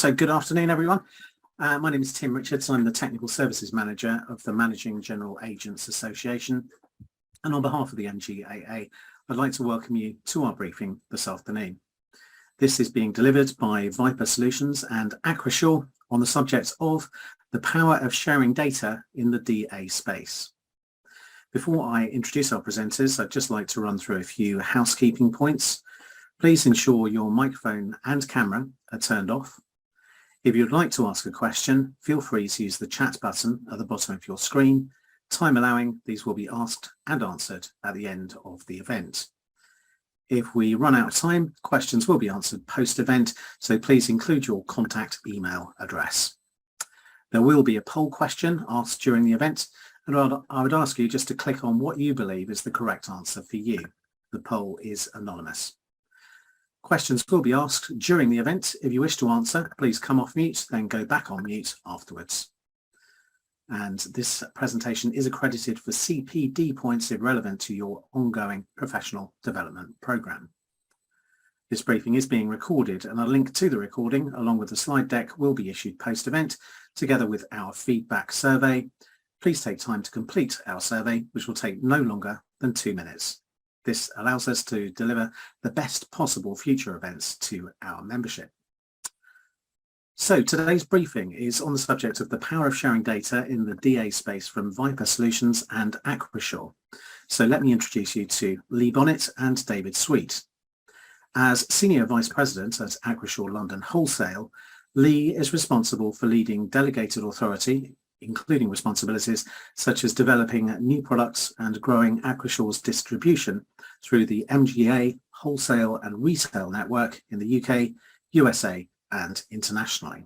So good afternoon, everyone. My name is Tim Richards. I'm the Technical Services Manager of the Managing General Agents Association. And on behalf of the MGAA, I'd like to welcome you to our briefing this afternoon. This is being delivered by VIPR Solutions and Acrisure on the subject of the power of sharing data in the DA space. Before I introduce our presenters, I'd just like to run through a few housekeeping points. Please ensure your microphone and camera are turned off. If you'd like to ask a question, feel free to use the chat button at the bottom of your screen. Time allowing, these will be asked and answered at the end of the event. If we run out of time, questions will be answered post-event, so please include your contact email address. There will be a poll question asked during the event, and I would ask you just to click on what you believe is the correct answer for you. The poll is anonymous. Questions will be asked during the event. If you wish to answer, please come off mute, then go back on mute afterwards. And this presentation is accredited for CPD points if relevant to your ongoing professional development programme. This briefing is being recorded, and a link to the recording along with the slide deck will be issued post-event together with our feedback survey. Please take time to complete our survey, which will take no longer than 2 minutes. This allows us to deliver the best possible future events to our membership. So today's briefing is on the subject of the power of sharing data in the DA space from VIPR Solutions and Acrisure. So let me introduce you to Lee Bonnet and David Sweet. As Senior Vice President at Acrisure London Wholesale, Lee is responsible for leading delegated authority, including responsibilities such as developing new products and growing Acrisure's distribution through the MGA wholesale and retail network in the UK, USA and internationally.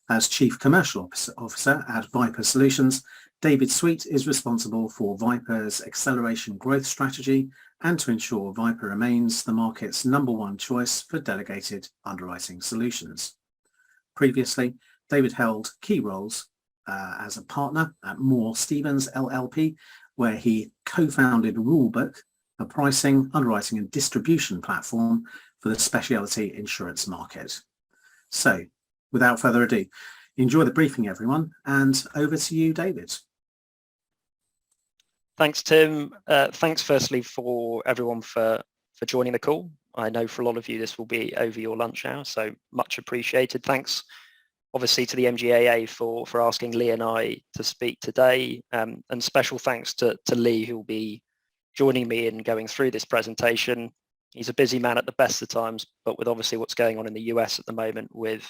As Chief Commercial Officer at VIPR Solutions, David Sweet is responsible for VIPR's acceleration growth strategy and to ensure VIPR remains the market's #1 choice for delegated underwriting solutions. Previously, David held key roles as a partner at Moore Stephens LLP, where he co-founded Rulebook, a pricing, underwriting and distribution platform for the specialty insurance market. So, without further ado, enjoy the briefing, everyone, and over to you, David. Thanks, Tim. Thanks firstly for everyone for joining the call. I know for a lot of you this will be over your lunch hour, so much appreciated. Thanks obviously to the MGAA for asking Lee and I to speak today, and special thanks to Lee, who will be joining me in going through this presentation. He's a busy man at the best of times, but with obviously what's going on in the US at the moment with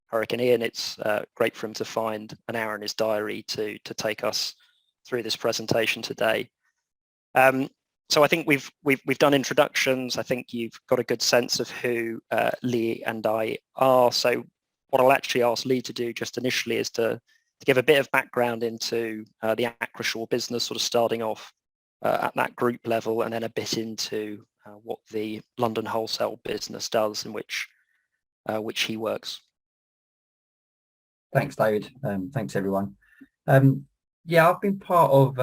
Hurricane Ian, it's great for him to find an hour in his diary to take us through this presentation today. So I think we've done introductions. I think you've got a good sense of who Lee and I are. So what I'll actually ask Lee to do just initially is to give a bit of background into the Acrisure business, sort of starting off at that group level, and then a bit into what the London wholesale business does, in which he works. Thanks, David. Thanks, everyone. Yeah, I've been part of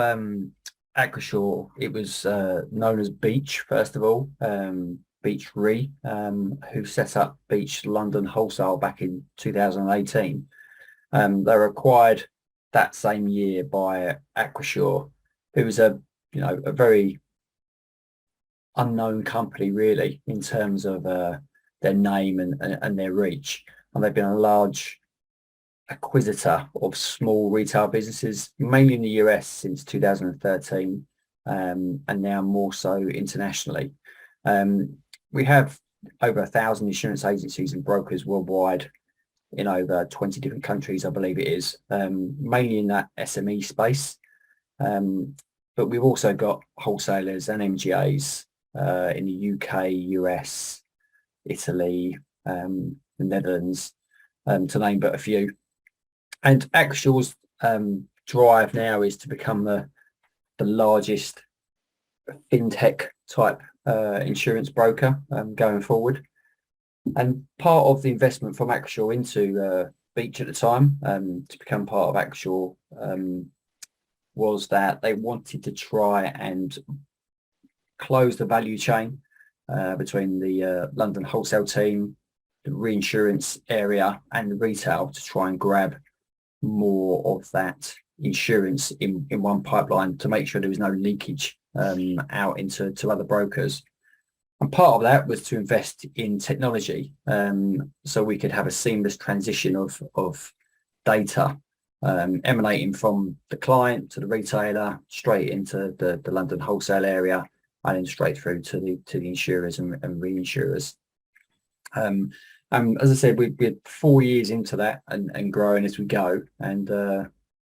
Acrisure. It was known as Beach, first of all. Beach Re, who set up Beach London Wholesale back in 2018. They were acquired that same year by Acrisure, who was a very unknown company really in terms of their name and their reach. And they've been a large acquisitor of small retail businesses, mainly in the US since 2013, and now more so internationally. We have over 1,000 insurance agencies and brokers worldwide in over 20 different countries, I believe it is, mainly in that SME space. But we've also got wholesalers and MGAs in the UK, US, Italy, the Netherlands, to name but a few. And Acrisure's drive now is to become the largest fintech type insurance broker going forward. And part of the investment from Acrisure into Beach at the time to become part of Acrisure was that they wanted to try and close the value chain between the London wholesale team reinsurance area and the retail to try and grab more of that insurance in one pipeline to make sure there was no leakage out into other brokers. And part of that was to invest in technology, so we could have a seamless transition of data emanating from the client to the retailer, straight into the London wholesale area, and then straight through to the insurers and reinsurers. As I said, we're 4 years into that and growing as we go. And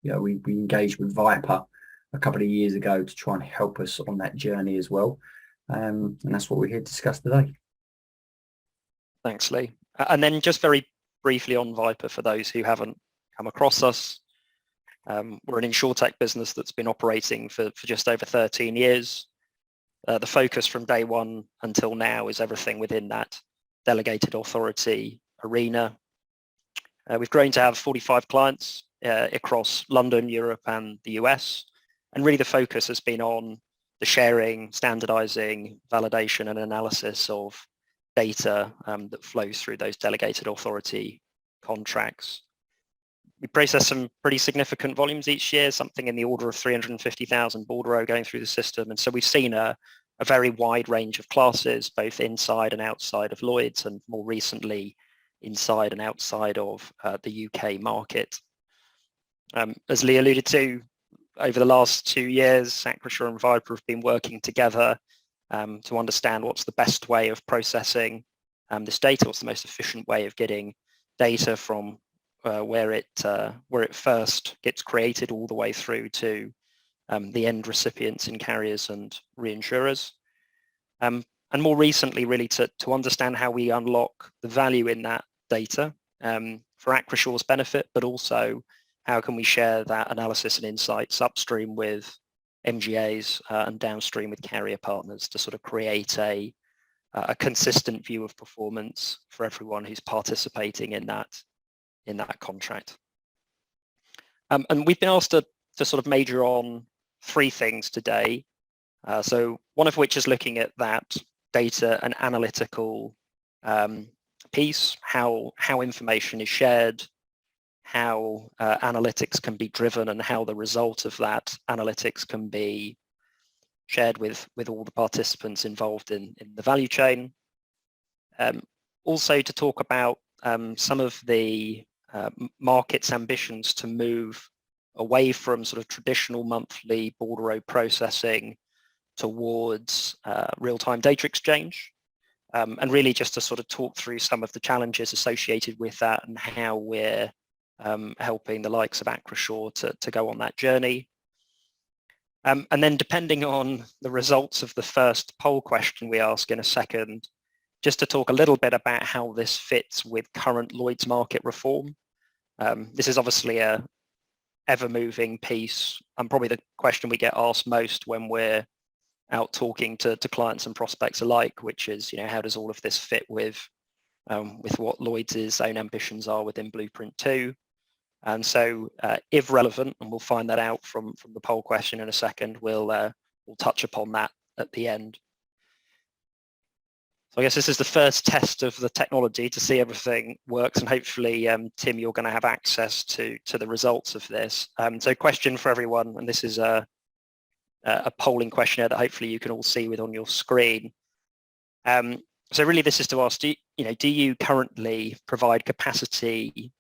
we engaged with VIPR a couple of years ago to try and help us on that journey as well. And that's what we're here to discuss today. Thanks, Lee. And then just very briefly on VIPR, for those who haven't come across us, we're an insurtech business that's been operating for just over 13 years. The focus from day one until now is everything within that delegated authority arena. We've grown to have 45 clients across London, Europe, and the US. And really the focus has been on the sharing, standardizing, validation, and analysis of data that flows through those delegated authority contracts. We process some pretty significant volumes each year, something in the order of 350,000 bordereau going through the system. And so we've seen a very wide range of classes, both inside and outside of Lloyd's, and more recently inside and outside of the UK market. As Lee alluded to, over the last 2 years, Acrisure and VIPR have been working together to understand what's the best way of processing this data, what's the most efficient way of getting data from where it first gets created all the way through to the end recipients in carriers and reinsurers. And more recently, really to understand how we unlock the value in that data for Acrisure's benefit, but also how can we share that analysis and insights upstream with MGAs and downstream with carrier partners to sort of create a consistent view of performance for everyone who's participating in that contract. And we've been asked to sort of major on 3 things today. So one of which is looking at that data and analytical piece, how information is shared, how analytics can be driven, and how the result of that analytics can be shared with all the participants involved in the value chain. Also to talk about some of the market's ambitions to move away from sort of traditional monthly bordereau processing towards real-time data exchange, and really just to sort of talk through some of the challenges associated with that and how we're helping the likes of Acrisure to go on that journey. And then depending on the results of the first poll question we ask in a second, just to talk a little bit about how this fits with current Lloyd's market reform. This is obviously a ever-moving piece, and probably the question we get asked most when we're out talking to clients and prospects alike, which is, how does all of this fit with what Lloyd's own ambitions are within Blueprint 2? And so if relevant, and we'll find that out from the poll question in a second, we'll touch upon that at the end. So I guess this is the first test of the technology to see everything works, and hopefully, Tim, you're going to have access to the results of this. So question for everyone, and this is a polling questionnaire that hopefully you can all see on your screen. So really this is to ask, do you currently provide capacity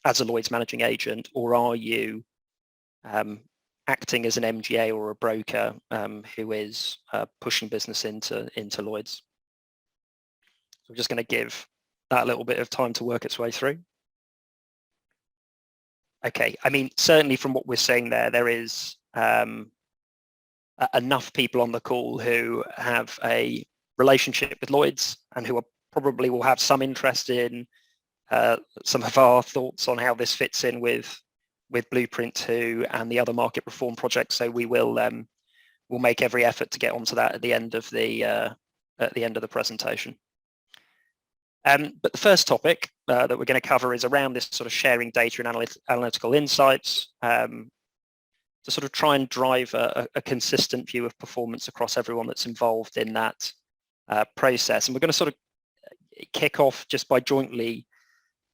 as a Lloyd's managing agent, or are you acting as an MGA or a broker who is pushing business into Lloyd's? So I'm just going to give that a little bit of time to work its way through. Okay, I mean, certainly from what we're saying there is enough people on the call who have a relationship with Lloyd's and who probably will have some interest in some of our thoughts on how this fits in with Blueprint 2 and the other market reform projects. So we will we'll make every effort to get onto that at the end of the presentation. But the first topic that we're going to cover is around this sort of sharing data and analytical insights to sort of try and drive a consistent view of performance across everyone that's involved in that process. And we're going to sort of kick off just by jointly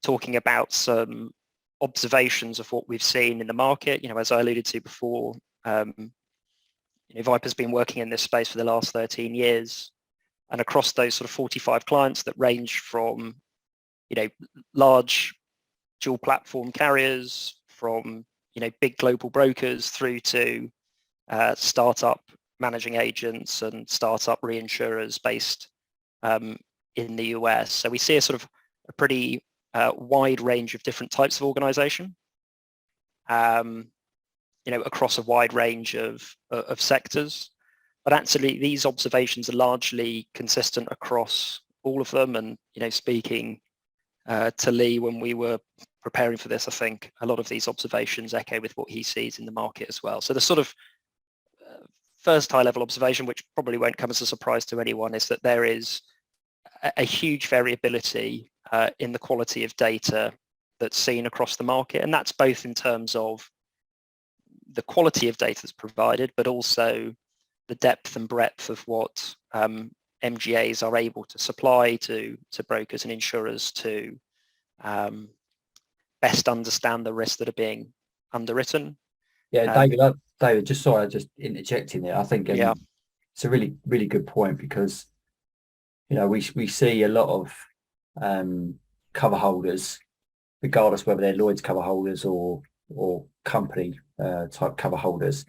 talking about some observations of what we've seen in the market. As I alluded to before, VIPR's been working in this space for the last 13 years, and across those sort of 45 clients that range from, large dual platform carriers, from, big global brokers through to startup managing agents and startup reinsurers based in the US. So we see a sort of a pretty wide range of different types of organization, across a wide range of sectors. But actually, these observations are largely consistent across all of them. And, speaking to Lee when we were preparing for this, I think a lot of these observations echo with what he sees in the market as well. So the sort of first high-level observation, which probably won't come as a surprise to anyone, is that there is a huge variability in the quality of data that's seen across the market. And that's both in terms of the quality of data that's provided, but also the depth and breadth of what MGAs are able to supply to brokers and insurers to best understand the risks that are being underwritten. Yeah, David, just sorry, I just interjecting there. I think it's a really, really good point, because we see a lot of cover holders, regardless whether they're Lloyd's cover holders or company type cover holders,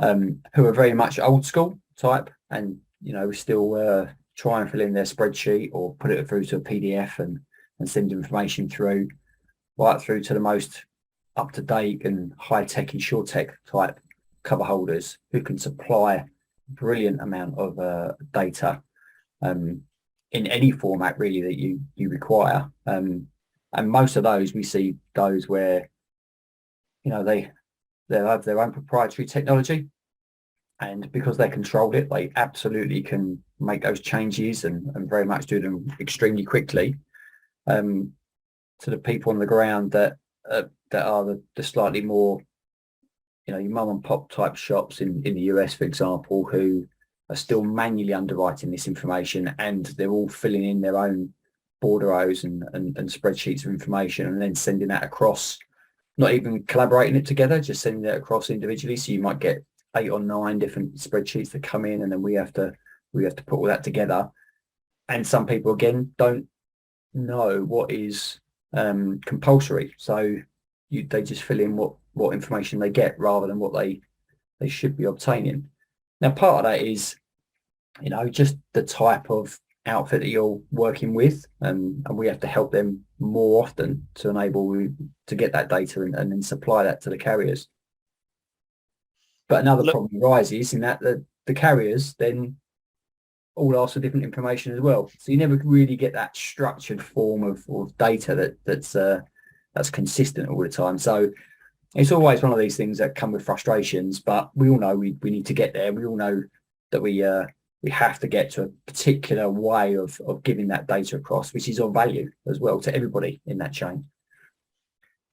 who are very much old school type, and we still try and fill in their spreadsheet or put it through to a PDF and send information through, right through to the most up-to-date and high-tech insurtech type cover holders who can supply brilliant amount of data in any format really that you require. And most of those, we see those where they have their own proprietary technology, and because they control it, they absolutely can make those changes and very much do them extremely quickly. To the people on the ground that are the slightly more, your mum and pop type shops in the US, for example, who are still manually underwriting this information, and they're all filling in their own bordereaux and spreadsheets of information and then sending that across, not even collaborating it together, just sending it across individually. So you might get 8 or 9 different spreadsheets that come in, and then we have to put all that together. And some people, again, don't know what is compulsory, so they just fill in what information they get rather than what they should be obtaining. Now, part of that is just the type of outfit that you're working with, and we have to help them more often to enable you to get that data and then supply that to the carriers. But another problem arises in that the carriers then all ask for different information as well. So you never really get that structured form of data that's consistent all the time. So it's always one of these things that come with frustrations, but we all know we need to get there. We all know that we have to get to a particular way of giving that data across, which is of value as well to everybody in that chain.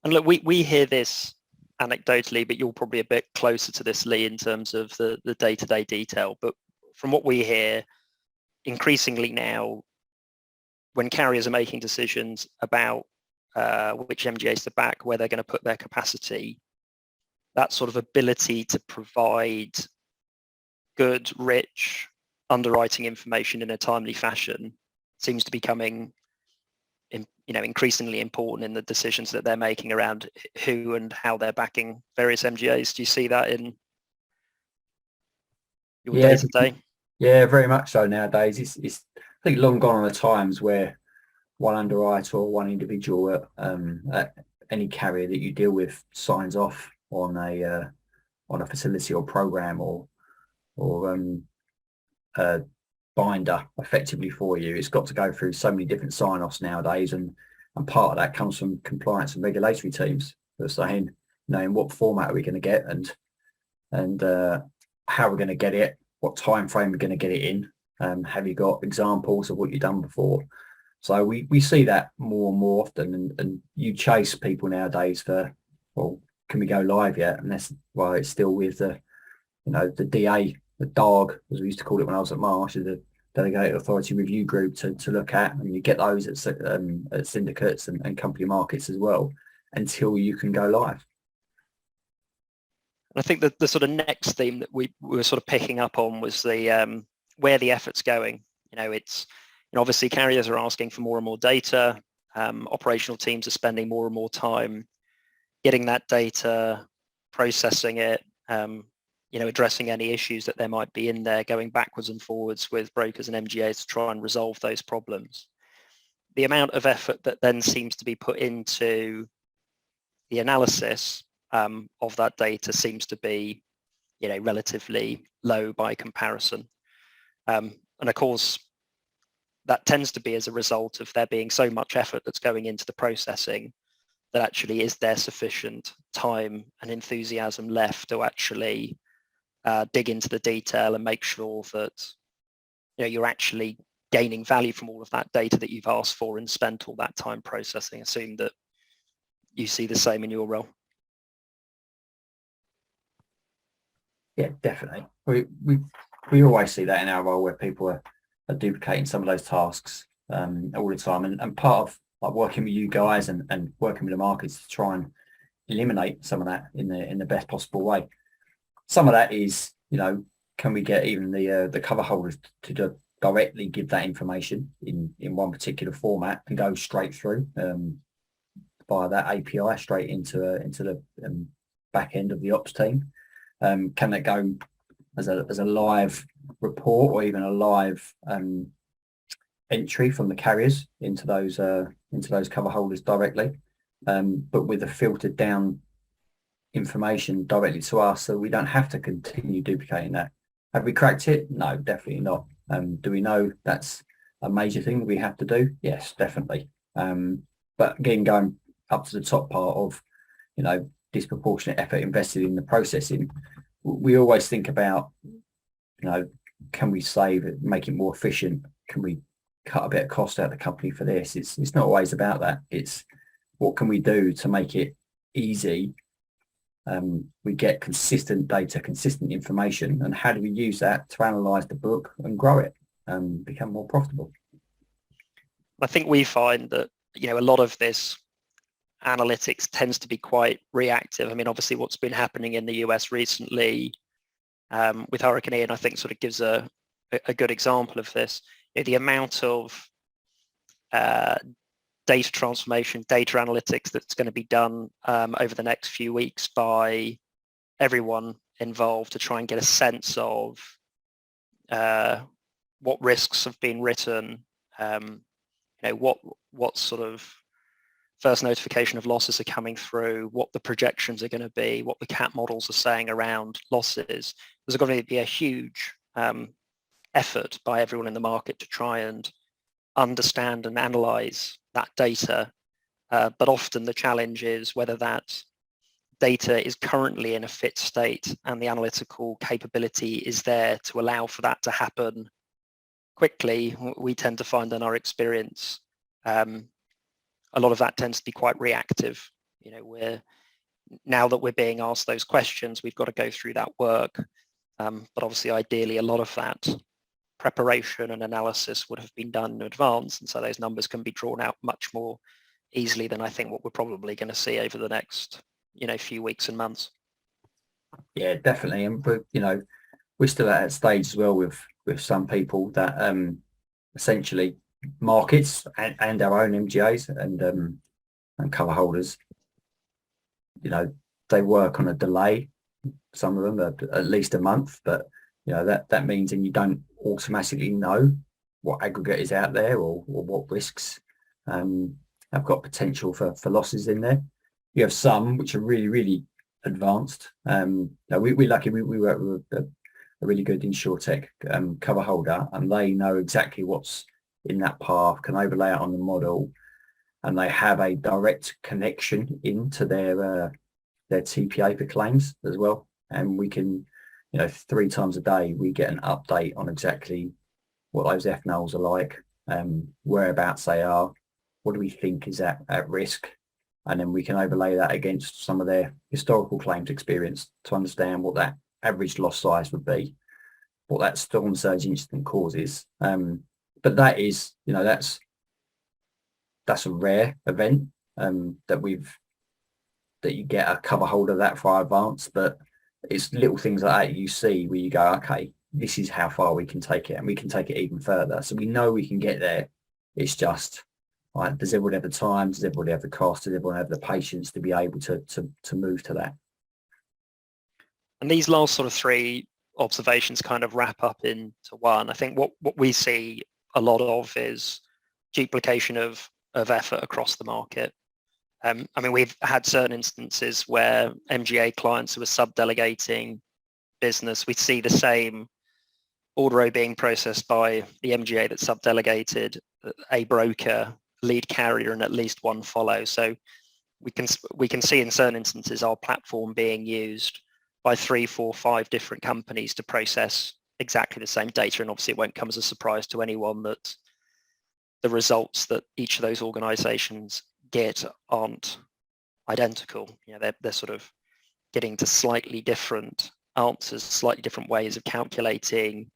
And look, we hear this anecdotally, but you're probably a bit closer to this, Lee, in terms of the day-to-day detail. But from what we hear, increasingly now, when carriers are making decisions about which MGAs to back, where they're going to put their capacity, that sort of ability to provide good, rich underwriting information in a timely fashion seems to be becoming increasingly important in the decisions that they're making around who and how they're backing various MGAs. Do you see that in your day-to-day? Yeah, very much so nowadays. It's I think long gone are the times where one underwriter or one individual at any carrier that you deal with signs off on a facility or program or binder effectively for you. It's got to go through so many different sign-offs nowadays, and part of that comes from compliance and regulatory teams who are saying, in what format are we going to get, and how we're going to get it, what time frame we're going to get it in. Have you got examples of what you've done before? So we see that more and more often, and you chase people nowadays for, well, can we go live yet? And that's why it's still with the DA, the dog, as we used to call it when I was at Marsh, the delegated authority review group to look at, and you get those at syndicates and company markets as well until you can go live. I think that the sort of next theme that we were sort of picking up on was the where the effort's going. It's obviously carriers are asking for more and more data. Operational teams are spending more and more time getting that data, processing it, addressing any issues that there might be in there, going backwards and forwards with brokers and MGAs to try and resolve those problems. The amount of effort that then seems to be put into the analysis of that data seems to be, relatively low by comparison. And of course, that tends to be as a result of there being so much effort that's going into the processing that actually is there sufficient time and enthusiasm left to actually dig into the detail and make sure that you're actually gaining value from all of that data that you've asked for and spent all that time processing. Assume that you see the same in your role. Yeah, definitely. We always see that in our role where people are duplicating some of those tasks all the time, and part of like working with you guys and working with the markets to try and eliminate some of that in the best possible way. Some of that is, can we get even the cover holders to directly give that information in one particular format and go straight through via that API straight into the back end of the ops team? Can that go as a live report or even a live entry from the carriers into those cover holders directly, but with a filtered down information directly to us, so we don't have to continue duplicating that? Have we cracked it? No, definitely not. Do we know that's a major thing that we have to do? Yes, definitely. But again, going up to the top part of, disproportionate effort invested in the processing, we always think about, can we save it, make it more efficient? Can we cut a bit of cost out of the company for this? It's not always about that. It's what can we do to make it easy? We get consistent data, consistent information, and how do we use that to analyze the book and grow it and become more profitable? I think we find that, a lot of this analytics tends to be quite reactive. I mean, obviously what's been happening in the US recently with Hurricane Ian, I think sort of gives a good example of this. The amount of data transformation, data analytics that's going to be done over the next few weeks by everyone involved to try and get a sense of what risks have been written, what sort of first notification of losses are coming through, what the projections are going to be, what the CAT models are saying around losses. There's going to be a huge effort by everyone in the market to try and understand and analyze that data. But often the challenge is whether that data is currently in a fit state and the analytical capability is there to allow for that to happen quickly. We tend to find in our experience, a lot of that tends to be quite reactive. Now that we're being asked those questions, we've got to go through that work. But obviously, ideally, a lot of that preparation and analysis would have been done in advance, and so those numbers can be drawn out much more easily than I think what we're probably going to see over the next, few weeks and months. Yeah, definitely. And we're still at that stage as well with some people that essentially markets and our own MGAs and cover holders, they work on a delay. Some of them are at least a month, but that means and you don't automatically know what aggregate is out there or what risks have got potential for losses in there. You have some which are really, really advanced. We're lucky. We work with a really good insurtech cover holder, and they know exactly what's in that path, can overlay it on the model, and they have a direct connection into their TPA for claims as well. And we can, 3 times a day, we get an update on exactly what those FNOLs are like, whereabouts they are, what do we think is at risk, and then we can overlay that against some of their historical claims experience to understand what that average loss size would be. what that storm surge incident causes. But that is, that's a rare event that you get a cover hold of that far advance. But it's little things like that you see where you go, okay, this is how far we can take it, and we can take it even further. So we know we can get there. It's just, right, does everybody have the time? Does everybody have the cost? Does everyone have the patience to be able to move to that? And these last sort of three observations kind of wrap up into one. I think what we see a lot of is duplication of effort across the market. I mean, we've had certain instances where MGA clients who are sub-delegating business, we see the same order being processed by the MGA that sub-delegated, a broker, lead carrier, and at least one follow. So we can see in certain instances our platform being used by 3, 4, 5 different companies to process exactly the same data. And obviously it won't come as a surprise to anyone that the results that each of those organizations get aren't identical. They're sort of getting to slightly different answers, slightly different ways of calculating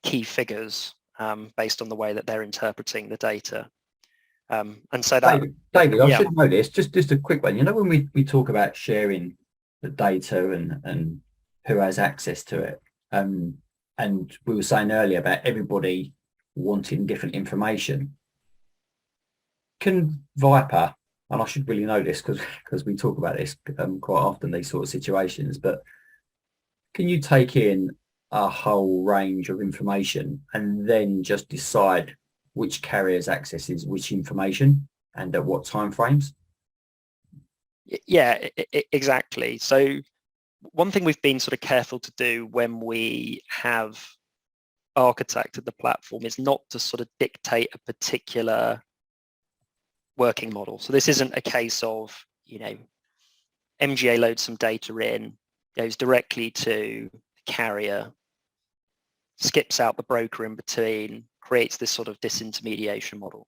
key figures based on the way that they're interpreting the data. And so that, David, I should know this, just a quick one. When we talk about sharing the data and who has access to it, and we were saying earlier about everybody wanting different information, can VIPR, and I should really know this because we talk about this quite often, these sort of situations, but can you take in a whole range of information and then just decide which carriers accesses which information and at what time frames? Yeah, exactly. So one thing we've been sort of careful to do when we have architected the platform is not to sort of dictate a particular working model. So this isn't a case of, MGA loads some data in, goes directly to the carrier, skips out the broker in between, creates this sort of disintermediation model.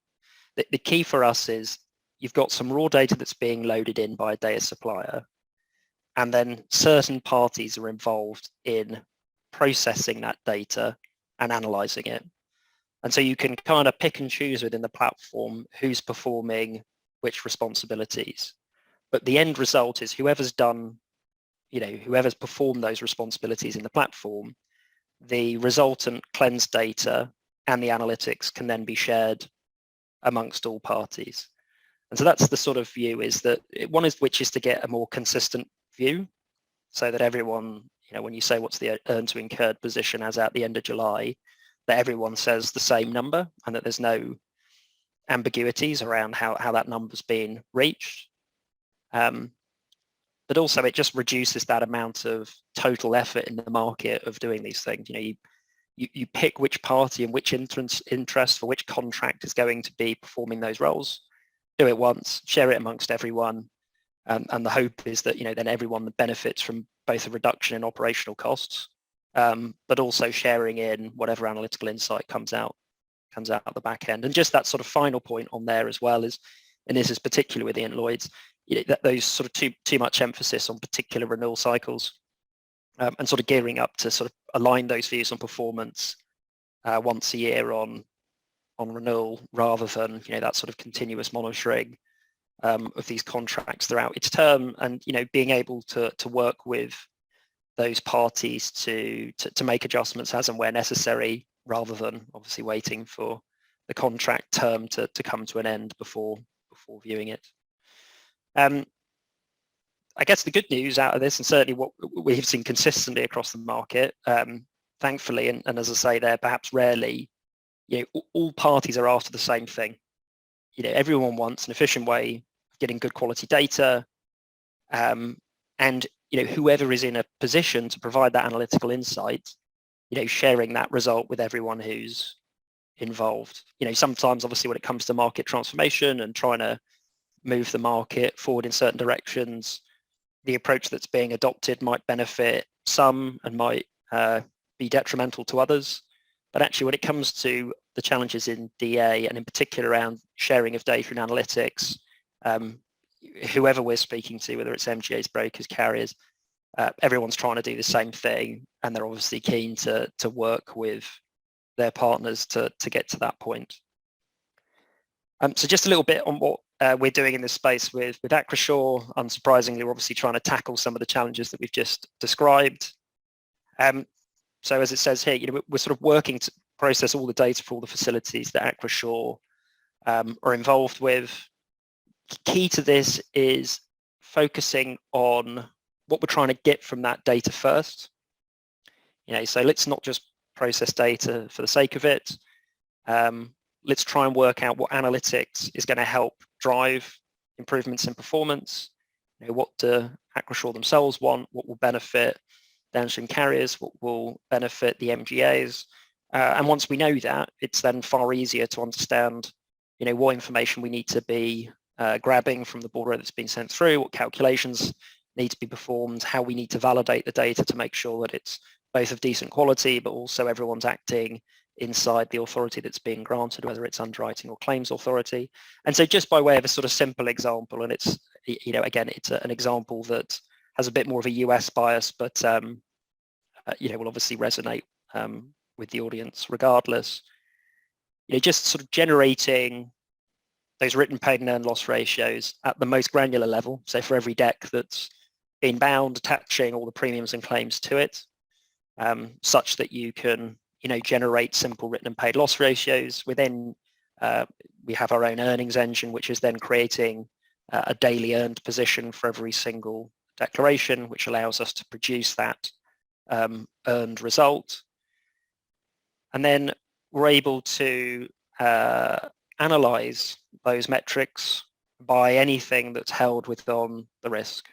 The key for us is you've got some raw data that's being loaded in by a data supplier, and then certain parties are involved in processing that data and analyzing it. And so you can kind of pick and choose within the platform who's performing which responsibilities. But the end result is whoever's performed those responsibilities in the platform, the resultant cleansed data and the analytics can then be shared amongst all parties. And so that's the sort of view, is that which is to get a more consistent view, so that everyone, when you say what's the earned to incurred position as at the end of July, that everyone says the same number and that there's no ambiguities around how that number's been reached. But also it just reduces that amount of total effort in the market of doing these things. You pick which party and which interest for which contract is going to be performing those roles, do it once, share it amongst everyone, and the hope is that then everyone benefits from both a reduction in operational costs, but also sharing in whatever analytical insight comes out the back end. And just that sort of final point on there as well is, and this is particularly within Lloyd's, those sort of too much emphasis on particular renewal cycles, and sort of gearing up to sort of align those views on performance once a year on renewal, rather than that sort of continuous monitoring of these contracts throughout its term, and being able to work with those parties to make adjustments as and where necessary, rather than obviously waiting for the contract term to come to an end before viewing it. I guess the good news out of this, and certainly what we've seen consistently across the market, thankfully, and as I say there, perhaps rarely, all parties are after the same thing. Everyone wants an efficient way of getting good quality data, and whoever is in a position to provide that analytical insight, sharing that result with everyone who's involved. Sometimes obviously when it comes to market transformation and trying to move the market forward in certain directions, the approach that's being adopted might benefit some and might be detrimental to others. But actually when it comes to the challenges in DA, and in particular around sharing of data and analytics, whoever we're speaking to, whether it's MGAs, brokers, carriers, everyone's trying to do the same thing, and they're obviously keen to work with their partners to get to that point. So just a little bit on what we're doing in this space with Acrisure. Unsurprisingly, we're obviously trying to tackle some of the challenges that we've just described. So as it says here, we're sort of working to process all the data for all the facilities that Acrisure are involved with. Key to this is focusing on what we're trying to get from that data first. So let's not just process data for the sake of it. Let's try and work out what analytics is going to help drive improvements in performance. What do Acrisure themselves want? What will benefit downstream carriers? What will benefit the MGAs? And once we know that, it's then far easier to understand, what information we need to be grabbing from the border that's been sent through, what calculations need to be performed, how we need to validate the data to make sure that it's both of decent quality, but also everyone's acting inside the authority that's being granted, whether it's underwriting or claims authority. And so just by way of a sort of simple example, and it's, again, it's an example that has a bit more of a US bias, but, will obviously resonate with the audience regardless. Just sort of generating those written, paid and earned loss ratios at the most granular level. So for every deck that's been bound, attaching all the premiums and claims to it, such that you can generate simple written and paid loss ratios. Within, we have our own earnings engine, which is then creating a daily earned position for every single declaration, which allows us to produce that earned result. And then we're able to analyze those metrics by anything that's held within the risk.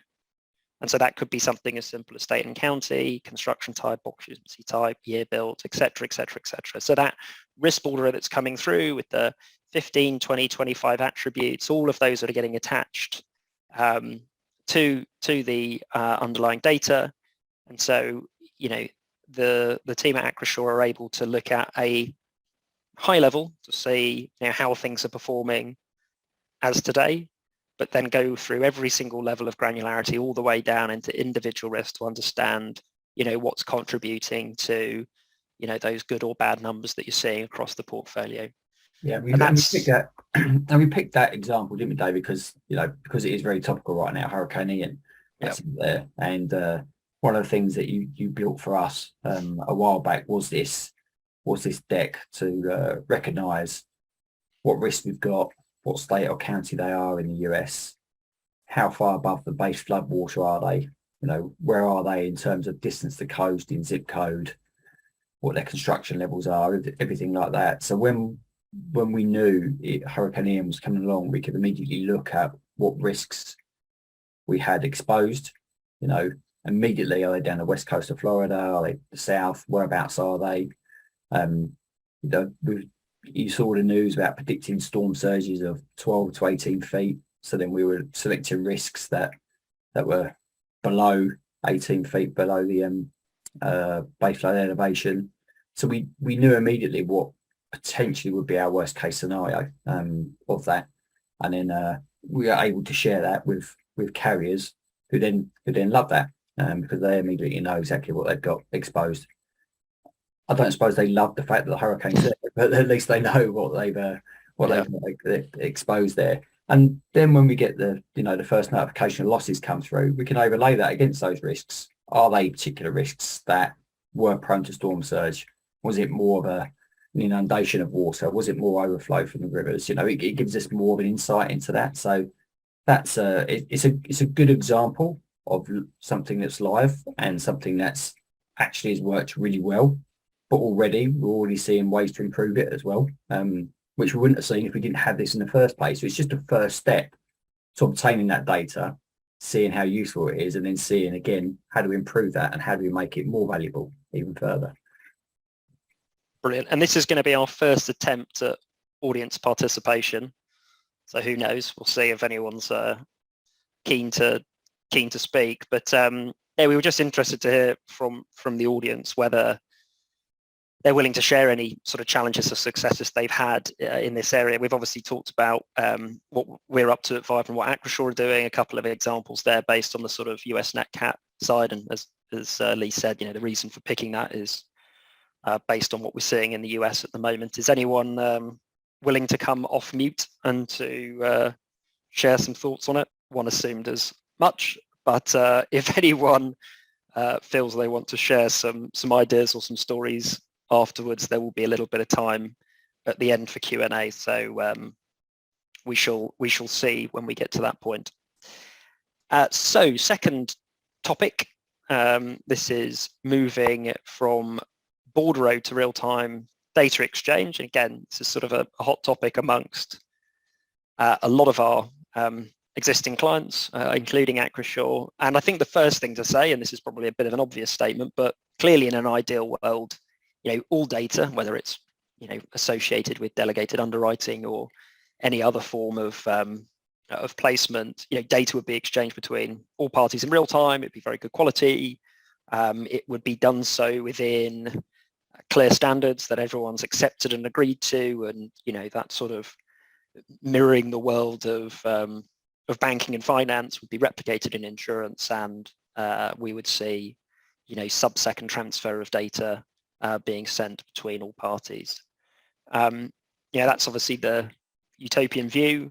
And so that could be something as simple as state and county, construction type, occupancy type, year built, et cetera, et cetera, et cetera. So that risk border that's coming through with the 15, 20, 25 attributes, all of those that are getting attached to the underlying data. And so, the team at Acrisure are able to look at a high level to see how things are performing as today, but then go through every single level of granularity all the way down into individual risk to understand, what's contributing to, those good or bad numbers that you're seeing across the portfolio. Yeah, we picked that example, didn't we, David? Because it is very topical right now. Hurricane Ian, that's there, and one of the things that you built for us a while back was this deck to recognise what risk we've got, what state or county they are in the US, how far above the base flood water are they, where are they in terms of distance to coast in zip code, what their construction levels are, everything like that. So when we knew Hurricane Ian was coming along, we could immediately look at what risks we had exposed, immediately. Are they down the west coast of Florida? Are they the south? Whereabouts are they? You saw the news about predicting storm surges of 12 to 18 feet. So then we were selecting risks that were below 18 feet below the base flood elevation. So we knew immediately what potentially would be our worst case scenario of that. And then we are able to share that with carriers who then love that because they immediately know exactly what they've got exposed. I don't suppose they love the fact that the hurricane's there, but at least they know what they've exposed there. And then when we get the first notification of losses come through, we can overlay that against those risks. Are they particular risks that were prone to storm surge? Was it more of an inundation of water? Was it more overflow from the rivers? It gives us more of an insight into that. So that's it's a good example of something that's live and something that's actually has worked really well. But we're already seeing ways to improve it as well, which we wouldn't have seen if we didn't have this in the first place. So it's just a first step to obtaining that data, seeing how useful it is, and then seeing again how do we improve that and how do we make it more valuable even further. Brilliant. And this is going to be our first attempt at audience participation. So who knows? We'll see if anyone's keen to speak. But we were just interested to hear from the audience whether they're willing to share any sort of challenges or successes they've had in this area. We've obviously talked about what we're up to at VIPR and what Acrisure are doing, a couple of examples there based on the sort of US Nat Cat side. And as Lee said, the reason for picking that is based on what we're seeing in the US at the moment. Is anyone willing to come off mute and to share some thoughts on it? One assumed as much, but if anyone feels they want to share some ideas or some stories afterwards, there will be a little bit of time at the end for Q&A. So we shall see when we get to that point. So second topic, this is moving from bordereau to real-time data exchange. And again, this is sort of a hot topic amongst a lot of our existing clients, including Acrisure. And I think the first thing to say, and this is probably a bit of an obvious statement, but clearly in an ideal world, all data, whether it's associated with delegated underwriting or any other form of placement, data would be exchanged between all parties in real time. It'd be very good quality. It would be done so within clear standards that everyone's accepted and agreed to, and that sort of mirroring the world of banking and finance would be replicated in insurance, and we would see sub-second transfer of data being sent between all parties. That's obviously the utopian view.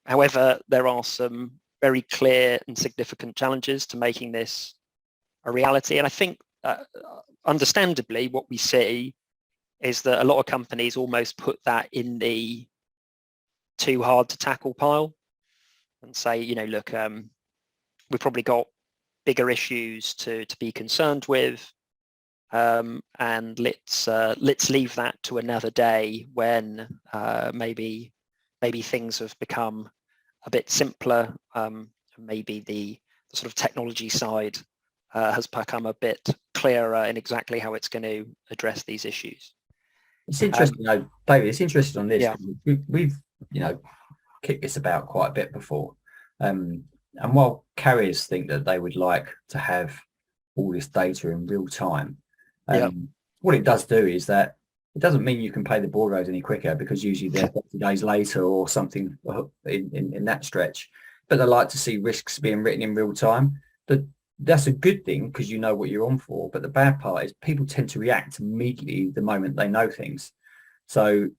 However, there are some very clear and significant challenges to making this a reality. And I think, understandably, what we see is that a lot of companies almost put that in the too hard to tackle pile and say, look, we've probably got bigger issues to be concerned with, and let's leave that to another day when maybe things have become a bit simpler. Maybe the sort of technology side has become a bit clearer in exactly how it's going to address these issues. It's interesting, David. It's interesting on this. Yeah. We've kicked this about quite a bit before. And while carriers think that they would like to have all this data in real time, what it does do is that it doesn't mean you can pay the bordereaux any quicker, because usually they're 30 days later or something in that stretch. But they like to see risks being written in real time. That's a good thing because you know what you're on for. But the bad part is people tend to react immediately the moment they know things. So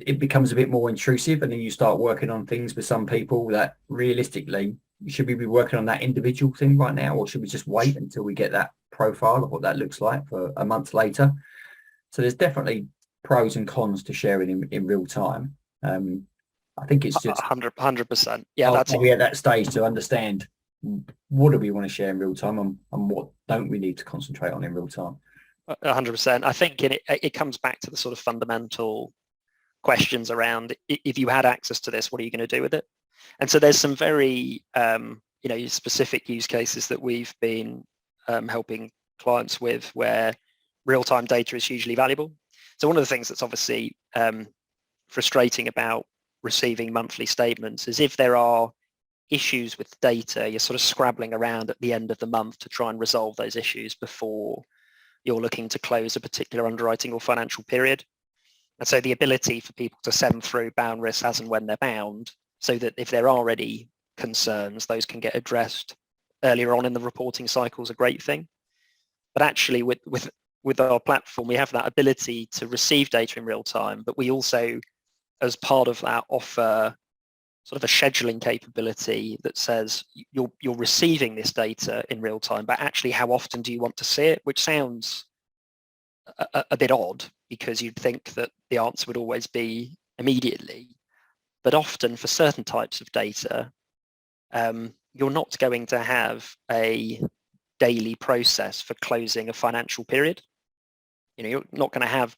it becomes a bit more intrusive, and then you start working on things with some people that realistically, should we be working on that individual thing right now, or should we just wait until we get that profile of what that looks like for a month later? So there's definitely pros and cons to sharing in real time. I think it's just 100%. Yeah, we're at that stage to understand what do we want to share in real time, and what don't we need to concentrate on in real time. 100%. I think it comes back to the sort of fundamental questions around, if you had access to this, what are you going to do with it? And so there's some very specific use cases that we've been helping clients with where real-time data is hugely valuable. So one of the things that's obviously frustrating about receiving monthly statements is if there are issues with data, you're sort of scrabbling around at the end of the month to try and resolve those issues before you're looking to close a particular underwriting or financial period. And so the ability for people to send through bound risks as and when they're bound, so that if there are any concerns, those can get addressed earlier on in the reporting cycle, is a great thing. But actually with our platform, we have that ability to receive data in real time, but we also, as part of that, offer sort of a scheduling capability that says you're receiving this data in real time, but actually how often do you want to see it? Which sounds a bit odd, because you'd think that the answer would always be immediately. But often for certain types of data, you're not going to have a daily process for closing a financial period. You're not going to have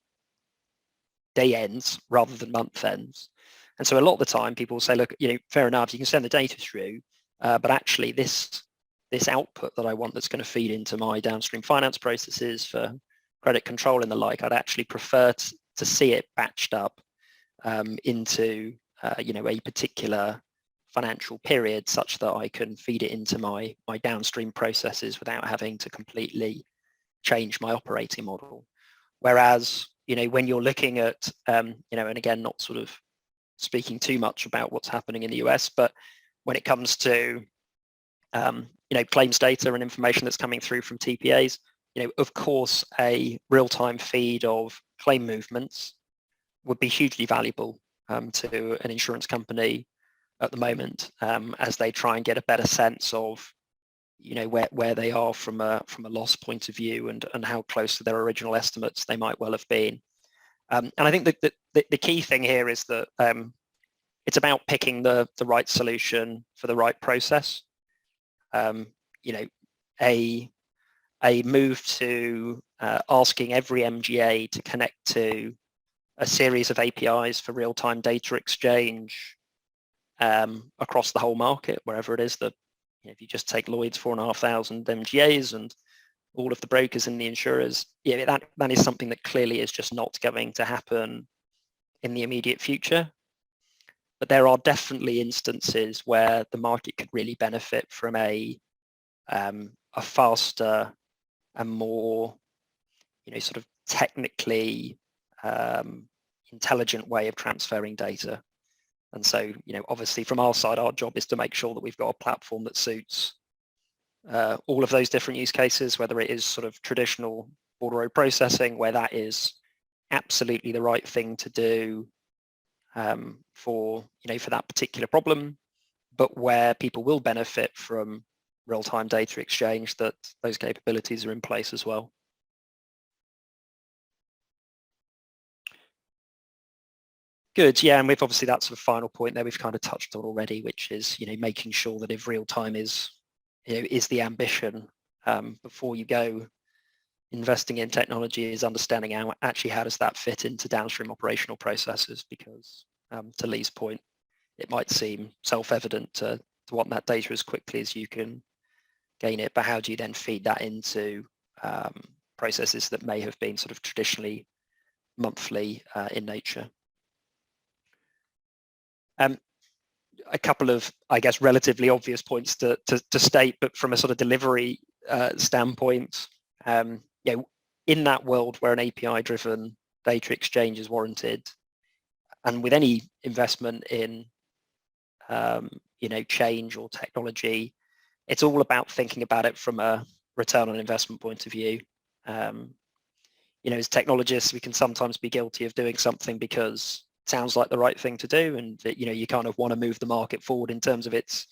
day ends rather than month ends. And so a lot of the time people say, look, fair enough, you can send the data through, but actually this output that I want that's going to feed into my downstream finance processes for credit control and the like, I'd actually prefer to see it batched up into a particular financial period, such that I can feed it into my downstream processes without having to completely change my operating model. Whereas, when you're looking at, and again, not sort of speaking too much about what's happening in the US, but when it comes to claims data and information that's coming through from TPAs. Of course, a real-time feed of claim movements would be hugely valuable to an insurance company at the moment as they try and get a better sense of where they are from a loss point of view and how close to their original estimates they might well have been. And I think that the key thing here is that it's about picking the right solution for the right process. A move to asking every MGA to connect to a series of APIs for real-time data exchange across the whole market, wherever it is that, if you just take Lloyd's 4,500 MGAs and all of the brokers and the insurers, that is something that clearly is just not going to happen in the immediate future. But there are definitely instances where the market could really benefit from a faster and more, sort of technically intelligent way of transferring data. And so, obviously from our side, our job is to make sure that we've got a platform that suits all of those different use cases, whether it is sort of traditional bordereau processing, where that is absolutely the right thing to do for that particular problem, but where people will benefit from real-time data exchange, that those capabilities are in place as well. Good, yeah, and we've obviously that sort of final point there we've kind of touched on already, which is making sure that if real time is the ambition before you go investing in technology, is understanding how does that fit into downstream operational processes, because to Lee's point, it might seem self-evident to want that data as quickly as you can gain it, but how do you then feed that into processes that may have been sort of traditionally monthly in nature? A couple of, I guess, relatively obvious points to state, but from a sort of delivery standpoint, in that world where an API-driven data exchange is warranted, and with any investment in change or technology, it's all about thinking about it from a return on investment point of view. As technologists, we can sometimes be guilty of doing something because it sounds like the right thing to do, and you kind of want to move the market forward in terms of its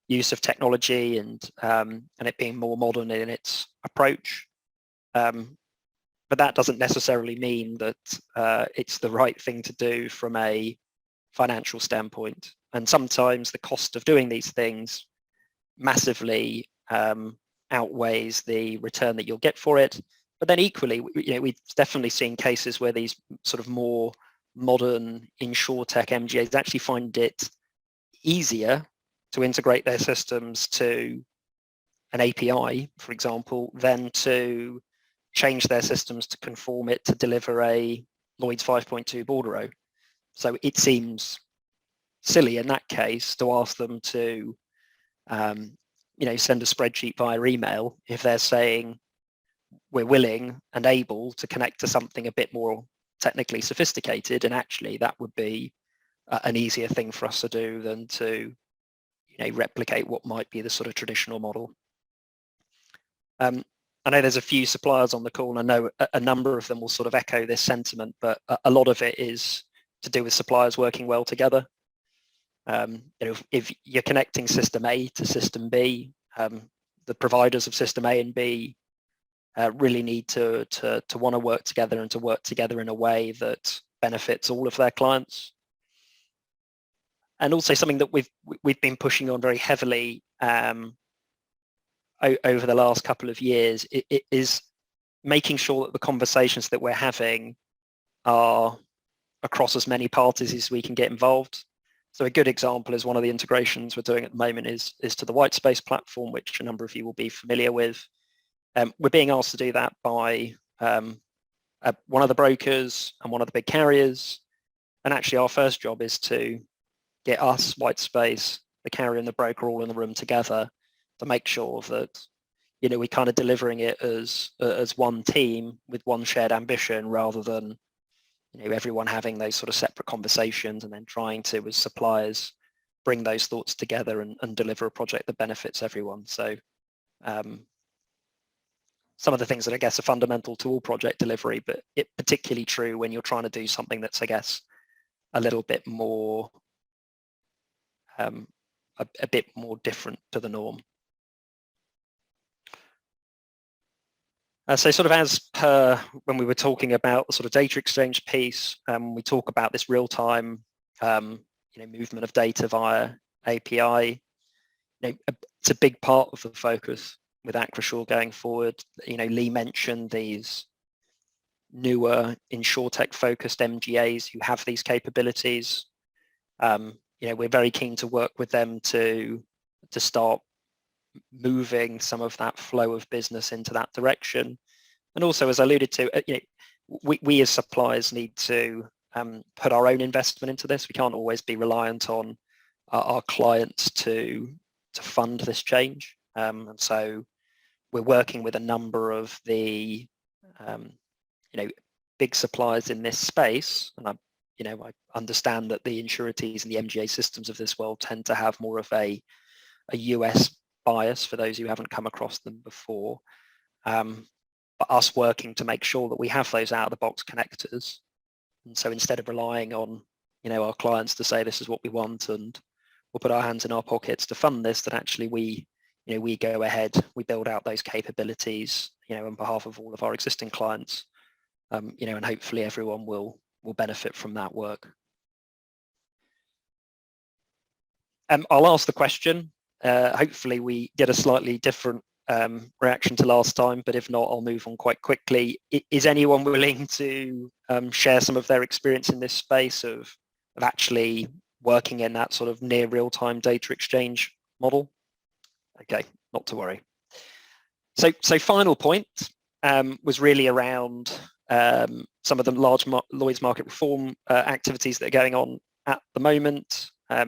use of technology and it being more modern in its approach. But that doesn't necessarily mean that it's the right thing to do from a financial standpoint. And sometimes the cost of doing these things massively outweighs the return that you'll get for it. But then equally, we've definitely seen cases where these sort of more modern insurtech MGAs actually find it easier to integrate their systems to an API, for example, than to change their systems to conform it to deliver a Lloyd's 5.2 bordereau. So it seems silly in that case to ask them to send a spreadsheet via email if they're saying we're willing and able to connect to something a bit more technically sophisticated, and actually that would be an easier thing for us to do than to replicate what might be the sort of traditional model. I know there's a few suppliers on the call, and I know a number of them will sort of echo this sentiment, but a lot of it is to do with suppliers working well together. If you're connecting system A to system B, the providers of system A and B really need to want to work together, and to work together in a way that benefits all of their clients. And also something that we've been pushing on very heavily over the last couple of years is making sure that the conversations that we're having are across as many parties as we can get involved. So a good example is one of the integrations we're doing at the moment is to the Whitespace platform, which a number of you will be familiar with. We're being asked to do that by one of the brokers and one of the big carriers. And actually our first job is to get us, Whitespace, the carrier and the broker all in the room together to make sure that we're kind of delivering it as one team with one shared ambition, rather than everyone having those sort of separate conversations and then trying to, as suppliers, bring those thoughts together and deliver a project that benefits everyone. So some of the things that I guess are fundamental to all project delivery, but it particularly true when you're trying to do something that's, I guess, a little bit more, a bit more different to the norm. So sort of as per when we were talking about the sort of data exchange piece, we talk about this real-time movement of data via API. It's a big part of the focus with Acrisure going forward. Lee mentioned these newer insurtech focused MGAs who have these capabilities. We're very keen to work with them to start moving some of that flow of business into that direction. And also, as I alluded to, we as suppliers need to put our own investment into this. We can't always be reliant on our clients to fund this change. And so we're working with a number of the big suppliers in this space, and I understand that the insurities and the MGA systems of this world tend to have more of a US bias for those who haven't come across them before. But us working to make sure that we have those out-of-the-box connectors. And so instead of relying on our clients to say this is what we want and we'll put our hands in our pockets to fund this, that actually we go ahead, we build out those capabilities on behalf of all of our existing clients, and hopefully everyone will benefit from that work. I'll ask the question. Hopefully we get a slightly different reaction to last time, but if not, I'll move on quite quickly. Is anyone willing to share some of their experience in this space of actually working in that sort of near real-time data exchange model? Okay, not to worry. So final point was really around some of the large Lloyd's market reform activities that are going on at the moment. I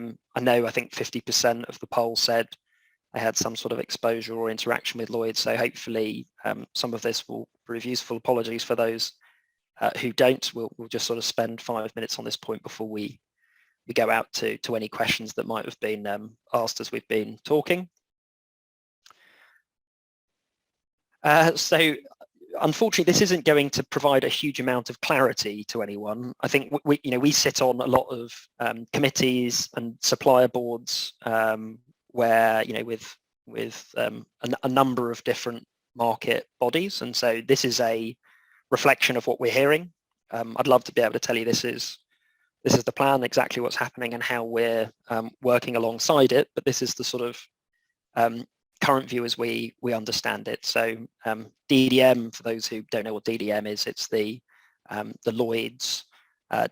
think 50% of the poll said they had some sort of exposure or interaction with Lloyd. So hopefully some of this will prove useful. Apologies for those who don't. We'll just sort of spend 5 minutes on this point before we go out to any questions that might have been asked as we've been talking. So unfortunately, this isn't going to provide a huge amount of clarity to anyone. I think we sit on a lot of committees and supplier boards where with a number of different market bodies, and so this is a reflection of what we're hearing. I'd love to be able to tell you this is the plan, exactly what's happening, and how we're working alongside it. But this is the sort of current view as we understand it. So DDM, for those who don't know what DDM is, it's the Lloyd's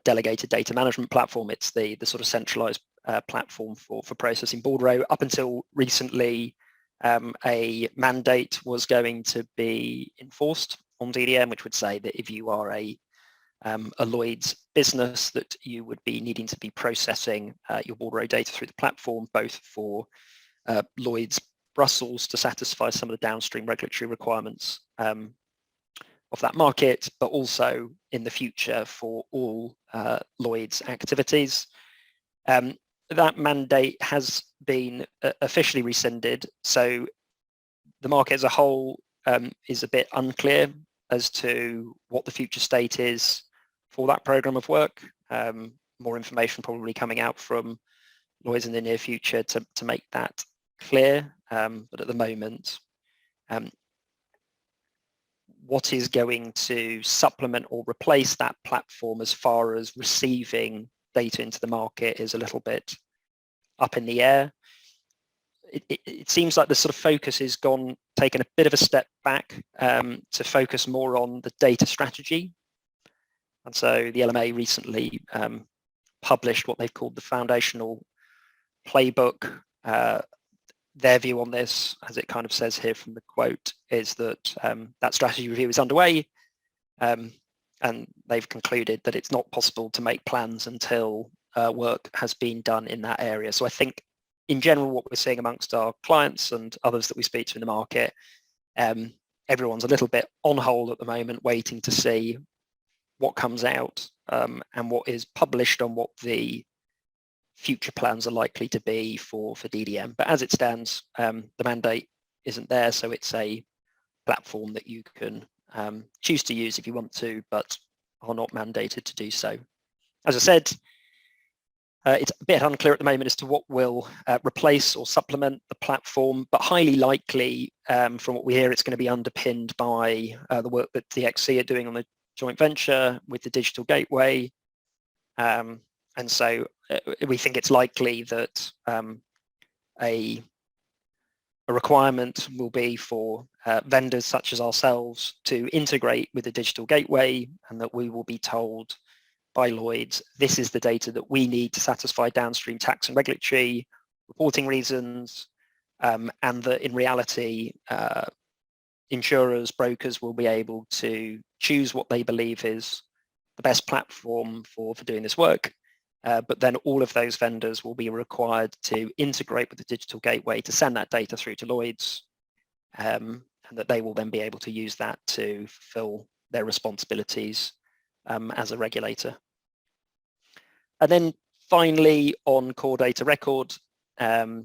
delegated data management platform. It's the sort of centralized platform for processing bordereau. Up until recently, a mandate was going to be enforced on DDM, which would say that if you are a Lloyd's business, that you would be needing to be processing your bordereau data through the platform, both for Lloyd's Brussels to satisfy some of the downstream regulatory requirements of that market, but also in the future for all Lloyd's activities. That mandate has been officially rescinded, so the market as a whole is a bit unclear as to what the future state is for that program of work. More information probably coming out from Lloyd's in the near future to make that clear, but at the moment, what is going to supplement or replace that platform as far as receiving data into the market is a little bit up in the air. It seems like the sort of focus has taken a bit of a step back to focus more on the data strategy. And so the LMA recently published what they've called the foundational playbook. Their view on this, as it kind of says here from the quote, is that that strategy review is underway, and they've concluded that it's not possible to make plans until work has been done in that area. So I think in general, what we're seeing amongst our clients and others that we speak to in the market, everyone's a little bit on hold at the moment, waiting to see what comes out and what is published on what the future plans are likely to be for DDM. But as it stands, the mandate isn't there, so it's a platform that you can choose to use if you want to, but are not mandated to do so. As I said, it's a bit unclear at the moment as to what will replace or supplement the platform, but highly likely, from what we hear, it's going to be underpinned by the work that DXC are doing on the joint venture with the digital gateway. And so we think it's likely that a requirement will be for vendors such as ourselves to integrate with the digital gateway, and that we will be told by Lloyd, this is the data that we need to satisfy downstream tax and regulatory reporting reasons, and that in reality, insurers, brokers will be able to choose what they believe is the best platform for doing this work. But then all of those vendors will be required to integrate with the digital gateway to send that data through to Lloyd's, and that they will then be able to use that to fulfill their responsibilities as a regulator. And then finally, on core data record, the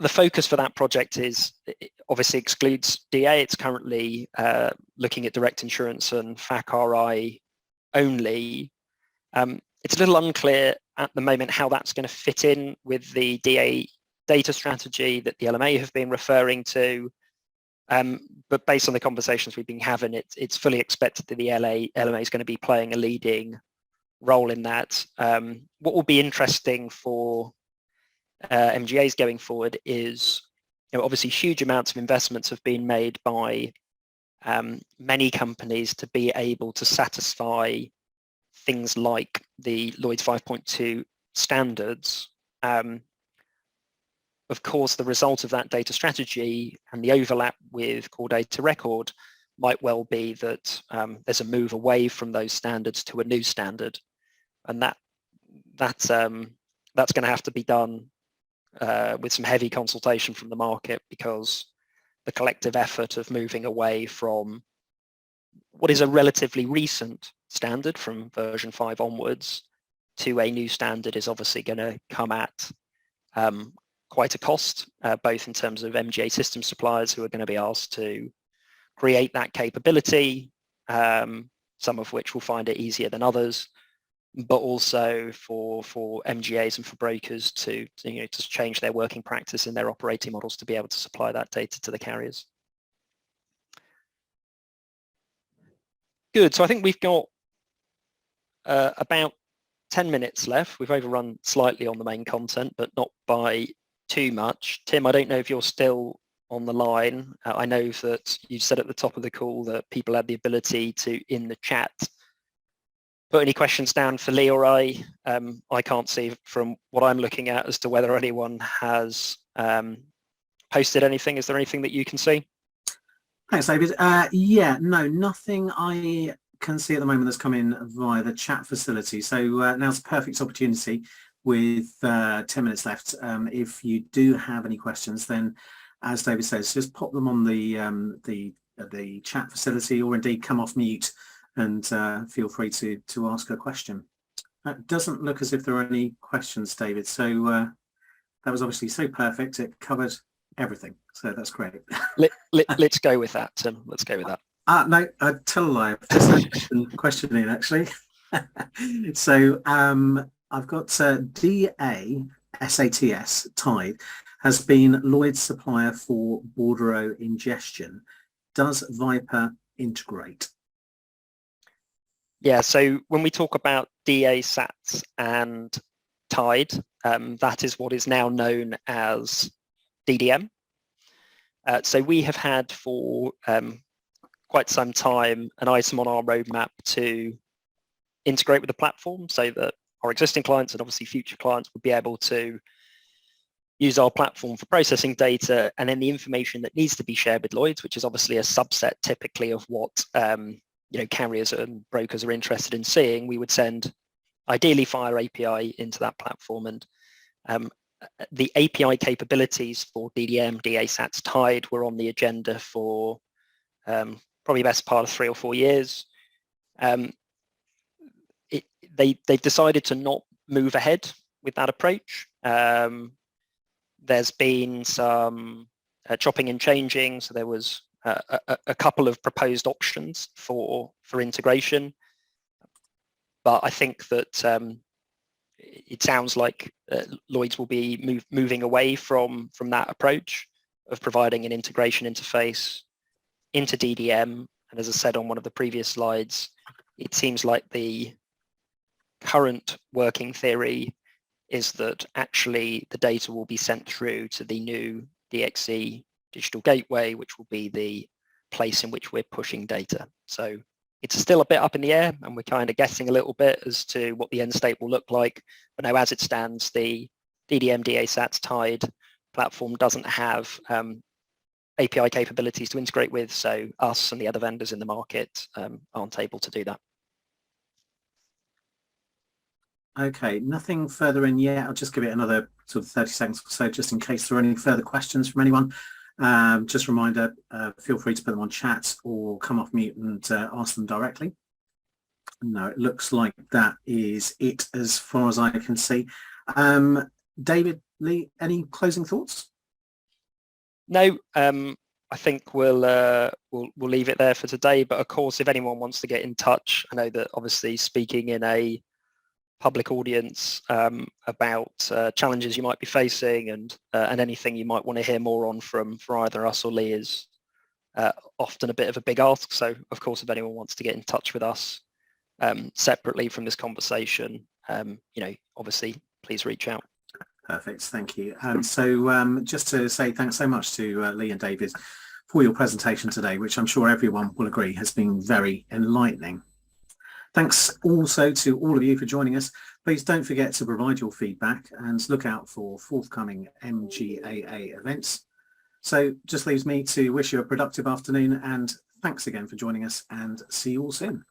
focus for that project is, it obviously excludes DA. It's currently looking at direct insurance and FAC-RI only. It's a little unclear at the moment how that's going to fit in with the DA data strategy that the LMA have been referring to. But based on the conversations we've been having, it's fully expected that the LMA is going to be playing a leading role in that. What will be interesting for MGAs going forward is, obviously huge amounts of investments have been made by many companies to be able to satisfy things like the Lloyd's 5.2 standards. Of course, the result of that data strategy and the overlap with core data record might well be that there's a move away from those standards to a new standard, and that's going to have to be done with some heavy consultation from the market, because the collective effort of moving away from what is a relatively recent standard from version 5 onwards to a new standard is obviously going to come at quite a cost, both in terms of MGA system suppliers who are going to be asked to create that capability, some of which will find it easier than others, but also for MGAs and for brokers to change their working practice and their operating models to be able to supply that data to the carriers. Good. So I think we've got about 10 minutes left. We've overrun slightly on the main content, but not by too much. Tim, I don't know if you're still on the line. I know that you said at the top of the call that people had the ability to, in the chat, put any questions down for Lee or I. I can't see from what I'm looking at as to whether anyone has posted anything. Is there anything that you can see? Thanks, David. Yeah, no, nothing I can see at the moment that's come in via the chat facility. So now's a perfect opportunity with 10 minutes left. If you do have any questions, then as David says, just pop them on the chat facility, or indeed come off mute and feel free to ask a question. It doesn't look as if there are any questions, David. So that was obviously so perfect. It covered everything. So that's great. Let's go with that, Tim. Let's go with that. No, I tell a lie. I've just had a question in, actually. So I've got DA SATS Tide has been Lloyd's supplier for bordereau ingestion. Does VIPR integrate? Yeah, so when we talk about DA SATS and Tide, that is what is now known as DDM. So we have had for quite some time an item on our roadmap to integrate with the platform, so that our existing clients and obviously future clients would be able to use our platform for processing data, and then the information that needs to be shared with Lloyd's, which is obviously a subset typically of what carriers and brokers are interested in seeing, we would send ideally via API into that platform. And the API capabilities for DDM, DA SATS Tide were on the agenda for probably best part of 3 or 4 years. They've decided to not move ahead with that approach. There's been some chopping and changing, so there was a couple of proposed options for integration, but I think that it sounds like Lloyd's will be moving away from that approach of providing an integration interface into DDM. And as I said on one of the previous slides, it seems like the current working theory is that actually the data will be sent through to the new DXE digital gateway, which will be the place in which we're pushing data. So it's still a bit up in the air, and we're kind of guessing a little bit as to what the end state will look like. But now, as it stands, the DDM DASAT's tied platform doesn't have API capabilities to integrate with, so us and the other vendors in the market aren't able to do that. Okay, nothing further in yet. I'll just give it another sort of 30 seconds or so, just in case there are any further questions from anyone. Just a reminder, feel free to put them on chat or come off mute and ask them directly. No, it looks like that is it as far as I can see. David, Lee, any closing thoughts? No, I think we'll leave it there for today. But of course, if anyone wants to get in touch, I know that obviously speaking in a public audience about challenges you might be facing and anything you might want to hear more on from either us or Lee is often a bit of a big ask. So of course, if anyone wants to get in touch with us separately from this conversation, obviously please reach out. Perfect, thank you. So just to say thanks so much to Lee and David for your presentation today, which I'm sure everyone will agree has been very enlightening. Thanks also to all of you for joining us. Please don't forget to provide your feedback and look out for forthcoming MGAA events. So just leaves me to wish you a productive afternoon, and thanks again for joining us, and see you all soon.